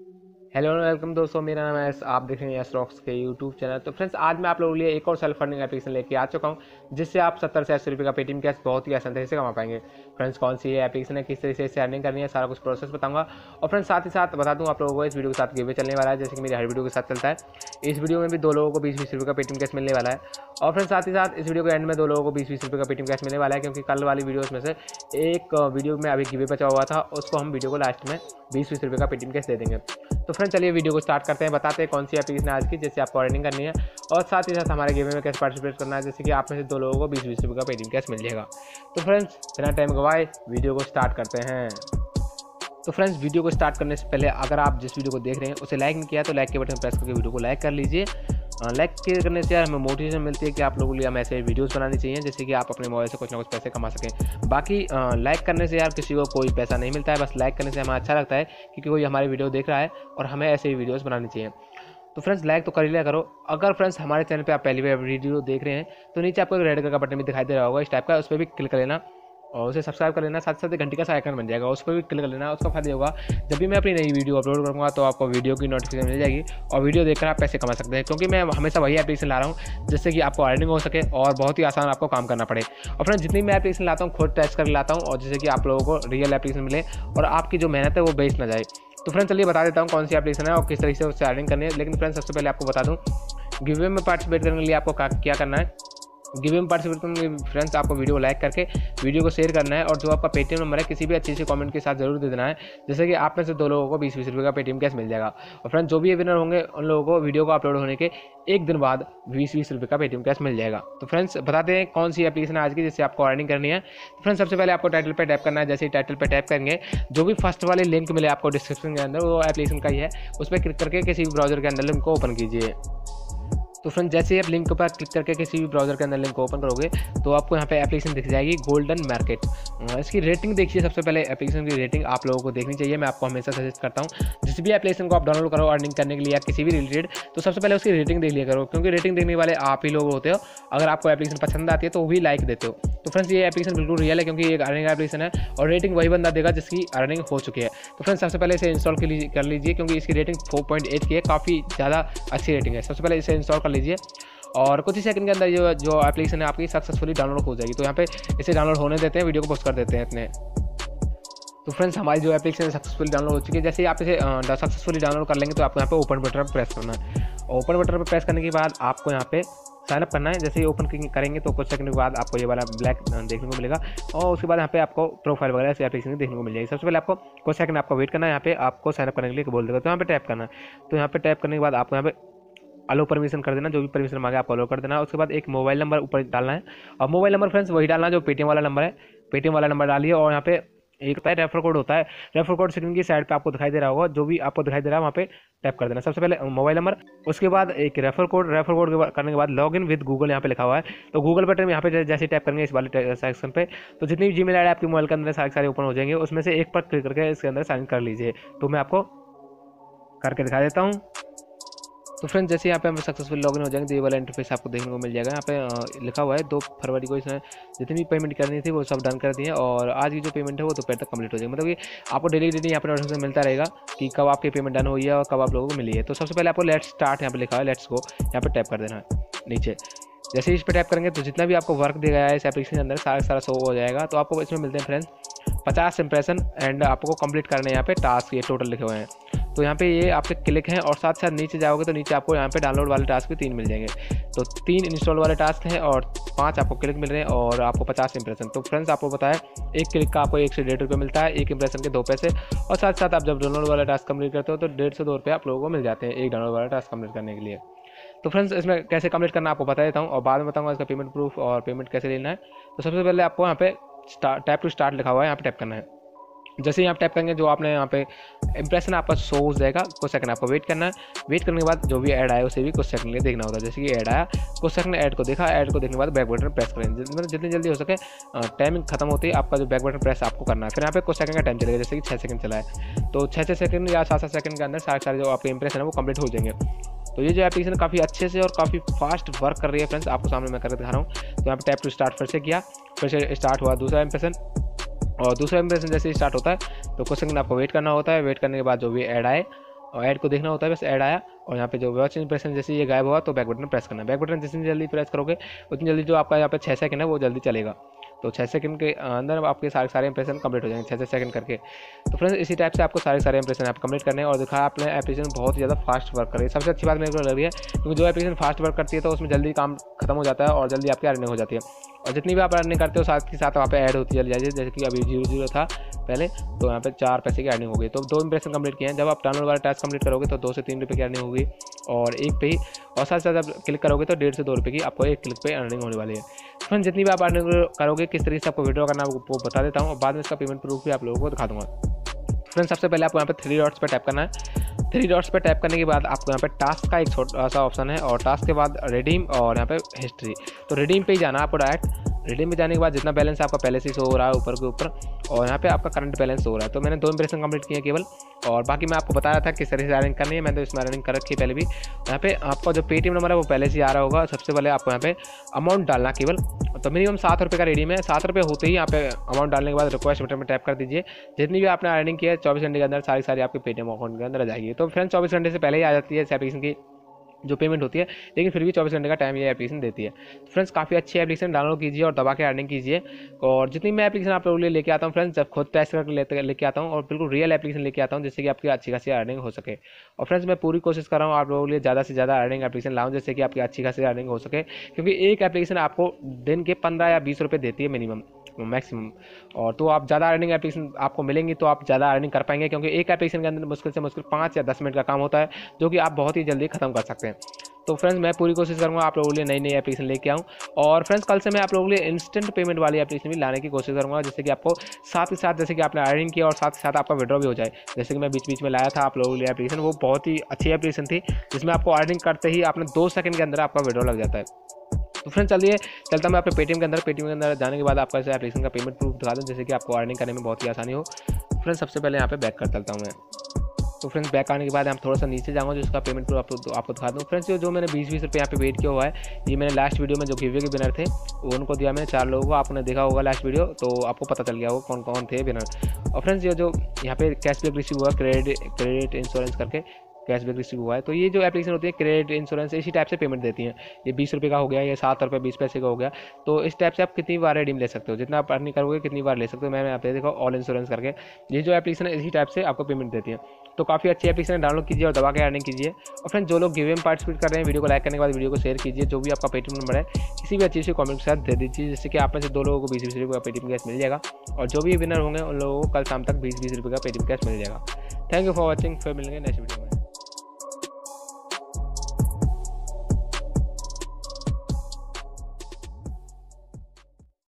Hello welcome दोस्तों, मेरा नाम है यस। आप देख रहे हैं यस रॉक्स के यूट्यूब चैनल। तो फ्रेंड्स, आज मैं आप लोगों के लिए एक और सेल्फ फंडिंग एप्लीकेशन लेके आ चुका हूं, जिससे आप 70 से 80 रुपये का पेटीएम कैश बहुत ही आसान तरीके से कमा पाएंगे। फ्रेंड्स, कौन सी ये एप्लीकेशन है, किस तरीके से अर्निंग करनी है, सारा कुछ प्रोसेस बताऊंगा। और फ्रेंड्स, साथ ही साथ बता दूं आप लोगों को, इस वीडियो के साथ गिवे चलने वाला है, जैसे कि मेरी हर वीडियो के साथ चलता है। इस वीडियो में भी दो लोगों को 20-20 रुपये का पेटीएम कैश मिलने वाला है। और फ्रेंड्स, साथ ही साथ इस वीडियो के एंड में दो लोगों को 20-20 रुपये का पेटीएम कैश मिलने वाला है, क्योंकि कल वाली वीडियोस में से एक वीडियो में अभी गिवे बचा हुआ था, उसको हम वीडियो को लास्ट में 20-20 रुपये का पेटीएम कैश दे देंगे। तो फ्रेंड्स, चलिए वीडियो को स्टार्ट करते हैं। बताते हैं कौन सी एप्लीकेशन आज की जिससे आपको अर्निंग करनी है, और साथ ही साथ हमारे गेम में कैसे पार्टिसिपेट करना है, जैसे कि आप में से दो लोगों को 20-20 रुपये का पेटीएम कैश मिल जाएगा। तो फ्रेंड्स, बिना टाइम गवाए वीडियो को स्टार्ट करते हैं। तो फ्रेंड्स, वीडियो को स्टार्ट करने से पहले अगर आप जिस वीडियो को देख रहे हैं उसे लाइक नहीं किया तो लाइक के बटन प्रेस करके वीडियो को लाइक कर लीजिए। लाइक करने से यार हमें मोटिवेशन मिलती है कि आप लोगों के लिए हम ऐसे वीडियोस बनानी चाहिए, जैसे कि आप अपने मोबाइल से कुछ ना कुछ पैसे कमा सकें। बाकी लाइक करने से यार किसी को कोई पैसा नहीं मिलता है, बस लाइक करने से हमें अच्छा लगता है क्योंकि कोई हमारी वीडियो देख रहा है और हमें ऐसे ही वीडियोस बनानी चाहिए। तो फ्रेंड्स, लाइक तो कर लिया करो। अगर फ्रेंड्स हमारे चैनल पे आप पहली बार वीडियो देख रहे हैं तो नीचे आपको एक रेड कलर का बटन भी दिखाई दे रहा होगा, इस टाइप का, उस पर भी क्लिक कर लेना और उसे सब्सक्राइब कर लेना। साथ साथ घंटी का सा आइकन बन जाएगा, उस पर भी क्लिक कर लेना। उसका फायदा होगा जब भी मैं अपनी नई वीडियो अपलोड करूँगा तो आपको वीडियो की नोटिफिकेशन मिल जाएगी और वीडियो देखकर आप पैसे कमा सकते हैं, क्योंकि मैं हमेशा वही एप्लीकेशन ला रहा हूँ जिससे कि आपको अर्निंग हो सके और बहुत ही आसान आपको काम करना पड़े। और फ्रेंड्स, जितनी मैं एप्लीकेशन लाता हूँ खुद टेस्ट कर लाता हूँ, और जिससे कि आप लोगों को रियल एप्लीकेशन मिले और आपकी जो मेहनत है वो वेस्ट ना जाए। तो फ्रेंड्स, चलिए बता देता हूँ कौन सी एप्लीकेशन है और किस तरीके से उससे अर्निंग करनी है। लेकिन फ्रेंड्स, सबसे पहले आपको बता दूँ, गिवे में पार्टिसिपेट करने के लिए आपको क्या करना है। गिवे में पार्टिसिपेट करने के लिए फ्रेंड्स आपको वीडियो को लाइक करके वीडियो को शेयर करना है, और जो आपका पेटीएम नंबर है किसी भी अच्छी सी कमेंट के साथ जरूर दे देना है, जैसे कि आप में से दो लोगों को 20-20 रुपये का पेटीएम कैश मिल जाएगा। और फ्रेंड्स, जो भी ये विनर होंगे उन लोगों को वीडियो को अपलोड होने के एक दिन बाद 20-20 रुपये का पेटीएम कैश मिल जाएगा। तो फ्रेंड्स, बताते हैं कौन सी एप्लीकेशन है आज की जिससे आपको अर्निंग करनी है। तो फ्रेंड्स, सबसे पहले आपको टाइटल पर टैप करना है। जैसे ही टाइटल पर टैप करेंगे, जो भी फर्स्ट वाले लिंक मिले आपको डिस्क्रिप्शन के अंदर, वो एप्लीकेशन का ही है, उस पर क्लिक करके किसी भी ब्राउजर के अंदर लिंक को ओपन कीजिए। तो फ्रेंड्स, जैसे ही आप लिंक पर क्लिक करके किसी भी ब्राउजर के अंदर लिंक को ओपन करोगे तो आपको यहाँ पे एप्लीकेशन दिख जाएगी गोल्डन मार्केट। इसकी रेटिंग देखिए। सबसे पहले एप्लीकेशन की रेटिंग आप लोगों को देखनी चाहिए। मैं आपको हमेशा सजेस्ट करता हूँ, जिस भी एप्लीकेशन को आप डाउनलोड करो अर्निंग करने के लिए या किसी भी रिलेटेड, तो सबसे पहले उसकी रेटिंग देख लिया करो, क्योंकि रेटिंग देखने वाले आप ही लोग होते हो। अगर आपको एप्लीकेशन पसंद आती है तो वो भी लाइक देते हो। तो फ्रेंड्स, ये एप्लीकेशन बिल्कुल रियल है, क्योंकि एक अर्निंग एप्लीकेशन है और रेटिंग वही बंदा देगा जिसकी अर्निंग हो चुकी है। तो फ्रेंड्स, सबसे पहले इसे इंस्टॉल कर लीजिए, क्योंकि इसकी रेटिंग 4.8 की है, काफ़ी ज़्यादा अच्छी रेटिंग है। सबसे पहले इसे इंस्टॉल कर लीजिए और कुछ ही सेकंड के अंदर जो एप्लीकेशन है आपकी सक्सेसफुली डाउनलोड हो जाएगी। तो यहाँ पे इसे डाउनलोड होने देते हैं, वीडियो को पोस्ट कर देते हैं इतने। तो फ्रेंड्स, हमारी जो एप्लीकेशन सक्सेसफुली डाउनलोड हो चुकी है। जैसे ही आप इसे सक्सेसफुली डाउनलोड कर लेंगे तो आपको यहाँ पे ओपन बटन पर प्रेस करना है। ओपन बटन पर प्रेस करने के बाद आपको यहाँ पे साइनअप करना है। जैसे ही ओपन करेंगे तो कुछ सेकंड के बाद आपको ये वाला ब्लैक देखने को मिलेगा, और उसके बाद यहाँ पे आपको प्रोफाइल वगैरह से एप्लीकेशन देखने को मिल जाएगी। सबसे पहले आपको कुछ सेकंड आपको वेट करना है, यहाँ पे आपको साइनअप करने के लिए बोल देगा, तो यहाँ पे टैप करना है। तो यहाँ पे टैप करने के बाद आपको यहाँ पे अलो परमिशन कर देना, जो भी परमिशन मांगे आप अलो कर देना। उसके बाद एक मोबाइल नंबर ऊपर डालना है, और मोबाइल नंबर फ्रेंड्स वही डालना जो पेटीएम वाला नंबर है। पेटीएम वाला नंबर डालिए, और यहाँ पे एक होता है रेफर कोड होता है। रेफर कोड स्क्रीन की साइड पे आपको दिखाई दे रहा होगा, जो भी आपको दिखाई दे रहा है वहाँ पे टैप कर देना। सबसे पहले मोबाइल नंबर, उसके बाद एक रेफर कोड करने के बाद लॉगिन विद गूगल यहाँ पे लिखा हुआ है। तो गूगल बटन यहाँ पे जैसे टैप करेंगे इस वाले सेक्शन पे, तो जितनी भी जीमेल आईडी आपके मोबाइल के अंदर सारे ओपन हो जाएंगे, उसमें से एक पर क्लिक करके इसके अंदर साइन कर लीजिए। तो मैं आपको करके दिखा देता हूँ। तो फ्रेंड्स, जैसे यहाँ पे हम सक्सेसफुल लॉगिन हो जाएंगे तो ये वाला इंटरफेस आपको देखने को मिल जाएगा। यहाँ पे लिखा हुआ है 2 फरवरी को इसने जितनी भी पेमेंट करनी थी वो सब डन कर दी है, और आज की जो पेमेंट है वो दोपहर तक कंप्लीट हो जाएगी। मतलब कि आपको डेली यहाँ पे नोटिफिकेशन मिलता रहेगा कि कब आपकी पेमेंट डन हुई है और कब आप लोगों को मिली है। तो सबसे पहले आपको लेट्स स्टार्ट यहाँ पे लिखा है, लेट्स गो यहाँ पे टैप कर देना है नीचे। जैसे इस पर टैप करेंगे तो जितना भी आपको वर्क दिया गया है इस एप्लीकेशन के अंदर सारा शो हो जाएगा। तो आपको इसमें मिलते हैं फ्रेंड्स 50 इंप्रेशन, एंड आपको कंप्लीट करने हैं यहाँ पे टास्क, ये टोटल लिखे हुए हैं। तो यहाँ पे ये आपके क्लिक हैं, और साथ साथ नीचे जाओगे तो नीचे आपको यहाँ पे डाउनलोड वाले टास्क भी 3 मिल जाएंगे। तो 3 इंस्टॉल वाले टास्क हैं और 5 आपको क्लिक मिल रहे हैं, और आपको 50 इंप्रेशन। तो फ्रेंड्स, आपको बताया एक क्लिक का आपको 1 से 1.5 रुपये मिलता है, एक इंप्रेशन के 2 पैसे, और साथ साथ आप जब डाउनलोड वाला टास्क कंप्लीट करते हो तो 1.5 से 2 रुपये आप लोगों को मिल जाते हैं एक डाउनलोड वाला टास्क कंप्लीट करने के लिए। तो फ्रेंड्स, इसमें कैसे कंप्लीट करना आपको बता देता हूँ, और बाद में बताऊँगा इसका पेमेंट प्रूफ और पेमेंट कैसे लेना है। तो सबसे पहले आपको यहाँ पे टैप टू स्टार्ट लिखा हुआ है, यहाँ पे टैप करना है। जैसे ही आप टैप करेंगे जो आपने यहाँ पे इंप्रेशन आपका शो हो जाएगा, कुछ सेकंड आपको वेट करना है। वेट करने के बाद जो भी ऐड आया उसे भी कुछ सेकंड के लिए देखना होता है। जैसे कि ऐड आया, कुछ सेकंड ऐड को देखा, ऐड को देखने के बाद बैक बटन प्रेस करें, मतलब जितनी जल्दी हो सके टाइमिंग खत्म होती है आपका जो बैक बटन प्रेस आपको करना है। फिर यहाँ पे कुछ सेकंड का टाइम चलेगा, जैसे कि 6 सेकंड चला है, तो 6 सेकंड या 7 सेकंड के अंदर सारे जो आपके इंप्रेशन है वो कंप्लीट हो जाएंगे। तो ये जो एप्लीकेशन काफ़ी अच्छे से और काफ़ी फास्ट वर्क कर रही है फ्रेंड्स, आपको सामने मैं करके दिखा रहा हूँ। तो यहाँ पे टैप टू स्टार्ट फिर से किया, फिर से स्टार्ट हुआ दूसरा इंप्रेशन, और दूसरा इंप्रेशन जैसे ही स्टार्ट होता है तो कुछ सेकंड आपको वेट करना होता है। वेट करने के बाद जो भी ऐड आए और ऐड को देखना होता है, बस ऐड आया और यहाँ पे जो वॉच इंप्रेशन जैसे ये गायब हुआ तो बैक बटन प्रेस करना है। बैक बटन जितनी जल्दी प्रेस करोगे उतनी जल्दी जो आपका यहाँ पे 6 सेकंड है वो जल्दी चलेगा। तो 6 सेकंड के अंदर आपके सारे इंप्रेशन कंप्लीट हो जाएंगे 6 सेकंड करके। तो फ्रेंड्स इसी टाइप से आपको सारे इंप्रेशन आप कंप्लीट करने हैं। और देखा आपने एप्लीकेशन बहुत ज़्यादा फास्ट वर्क कर रही है, सबसे अच्छी बात मेरे को लग रही है, क्योंकि जो एप्लीकेशन फास्ट वर्क करती है तो उसमें जल्दी काम खत्म हो जाता है और जल्दी आपकी अर्निंग हो जाती है। और जितनी भी आप अर्निंग करते हो साथ के साथ वहाँ पे ऐड होती चली जाती है, जैसे कि अभी 0 था पहले, तो यहाँ पे 4 पैसे की अर्निंग हो गई। तो 2 इंप्रेशन कंप्लीट किए हैं। जब आप डाउनलोड वाला टास्क कंप्लीट करोगे तो 2 से 3 रुपये की अर्निंग होगी और एक पे ही, और साथ साथ आप क्लिक करोगे तो 1.5 से 2 रुपये की आपको एक क्लिक पे अर्निंग होने वाली है। फ्रेंड्स जितनी भी आप अर्निंग करोगे किस तरीके से आपको विड्रॉ करना है वो बता देता हूँ और बाद में इसका पेमेंट प्रूफ भी आप लोगों को दिखा दूँगा। फ्रेंड्स सबसे पहले आपको यहाँ पे 3 डॉट्स पे टैप करना है। 3 डॉट्स पे टैप करने के बाद आपको यहाँ पे टास्क का एक छोटा सा ऑप्शन है और टास्क के बाद रिडीम और यहाँ पे हिस्ट्री। तो रिडीम पे ही जाना है आपको डायरेक्ट। रिडीम में जाने के बाद जितना बैलेंस आपका पहले से शो हो रहा है ऊपर के ऊपर, और यहाँ पे आपका करंट बैलेंस हो रहा है। तो मैंने 2 इंप्रेशन कंप्लीट किए केवल, और बाकी मैं आपको बता रहा था किस तरह से अर्निंग करनी है। मैंने तो इसमें अर्निंग कर रखी है पहले भी। यहाँ पे आपका जो पेटीएम नंबर है वो पहले से ही आ रहा होगा। सबसे पहले आपको यहाँ पे अमाउंट डालना केवल, तो मिनिमम 7 रुपये का रिडीम है। 7 रुपये होते ही यहाँ पे अमाउंट डालने के बाद रिक्वेस्ट बटन में टैप कर दीजिए। जितनी भी आपने अर्निंग की है 24 घंटे के अंदर सारी आपके पेटीएम अकाउंट के अंदर आ जाएगी। तो फ्रेंड्स 24 घंटे से पहले ही आ जाती है इस एप्लीकेशन की जो पेमेंट होती है, लेकिन फिर भी 24 घंटे का टाइम ये एप्लीकेशन देती है। फ्रेंड्स काफ़ी अच्छी एप्लीकेशन, डाउनलोड कीजिए और दबा के अर्निंग कीजिए। और जितनी मैं एप्लीकेशन आप लोगों के लिए लेके आता हूँ फ्रेंड्स, जब खुद टेस्ट करके लेके आता हूँ और बिल्कुल रियल एप्लीकेशन लेके आता हूँ जिससे कि आपकी अच्छी खासी अर्निंग हो सके। और फ्रेंड्स मैं पूरी कोशिश कर रहा हूँ आप लोगों के लिए ज़्यादा से ज़्यादा अर्निंग एप्लीकेशन लाऊँ जिससे कि आपकी अच्छी खासी अर्निंग हो सके, क्योंकि एक एप्लीकेशन आपको दिन के 15 या 20 रुपये देती है मिनिमम मैक्सिमम। और तो आप ज़्यादा अर्निंग एप्लीकेशन आपको मिलेंगी तो आप ज़्यादा अर्निंग कर पाएंगे, क्योंकि एक एप्लीकेशन के अंदर मुश्किल से मुश्किल 5 या 10 मिनट का काम होता है जो कि आप बहुत ही जल्दी खत्म कर सकते हैं। तो फ्रेंड्स मैं पूरी कोशिश करूँगा आप लोगों के लिए नई नई एप्लीकेशन लेके आऊँ। और फ्रेंड्स कल से मैं आप लोगों के लिए इंस्टेंट पेमेंट वाली एप्लीकेशन भी लाने की कोशिश करूँगा, जिससे कि आपको साथ ही साथ जैसे कि आपने अर्निंग किया और साथ ही साथ आपका विड्रॉ भी हो जाए। जैसे कि मैं बीच बीच में लाया था आप लोगों के लिए एप्लीकेशन, वो बहुत ही अच्छी एप्लीकेशन थी जिसमें आपको अर्निंग करते ही आपने 2 सेकंड के अंदर आपका विड्रॉ लग जाता है। तो फ्रेंड्स चलिए चलता मैं अपने पेटीएम के अंदर जाने के बाद आपका इस एप्लीकेशन का पेमेंट प्रूफ दिखा दूँ जिससे कि आपको अर्निंग करने में बहुत ही आसानी हो। फ्रेंड्स सबसे पहले यहाँ पे बैक कर चलता हूँ मैं। तो फ्रेंड्स बैक आने के बाद हम थोड़ा सा नीचे जाऊँगा जिसका पेमेंट प्रूफ आपको दिखा दूँ। फ्रेंड्स जो मैंने 20-20 रुपये यहाँ पे वेट किया हुआ है, ये मैंने लास्ट वीडियो में जो गिवे के विनर थे उनको दिया मैंने 4 लोगों को। आपने देखा होगा लास्ट वीडियो तो आपको पता चल गया होगा कौन कौन थे विनर। और फ्रेंड्स ये जो यहाँ पे कैशबैक रिसीव हुआ क्रेडिट इंश्योरेंस करके कैशबैक रिसीव हुआ है, तो ये जो एप्लीकेशन होती है क्रेडिट इंश्योरेंस इसी टाइप से पेमेंट देती हैं। ये 20 रुपये का हो गया, ये 7 रुपये 20 पैसे का हो गया। तो इस टाइप से आप कितनी बार रिडीम ले सकते हो, जितना आप अर्निंग करोगे कितनी बार ले सकते हो। मैंने यहाँ पे देखा ऑल इंश्योरेंस करके, ये जो एप्लीकेशन है इसी टाइप से आपको पेमेंट देती है। तो काफ़ी अच्छी एप्लीकेशन है, डाउनलोड कीजिए और दबा के अर्निंग कीजिए। और फ्रेंड्स जो लोग गिवे में पार्टिसिपेट कर रहे हैं वीडियो को लाइक करने के बाद वीडियो को शेयर कीजिए। जो भी आपका पेटीएम नंबर है किसी भी अच्छी सी कमेंट के साथ दे दीजिए, जिससे कि आप में से 2 लोगों को 20-20 रुपये का पेटीएम कैश मिल जाएगा। और जो भी विनर होंगे उन लोगों को कल शाम तक 20-20 रुपये का पेटीएम कैश मिल जाएगा। थैंक यू फॉर वॉचिंग, फिर मिलेंगे नेक्स्ट वीडियो में।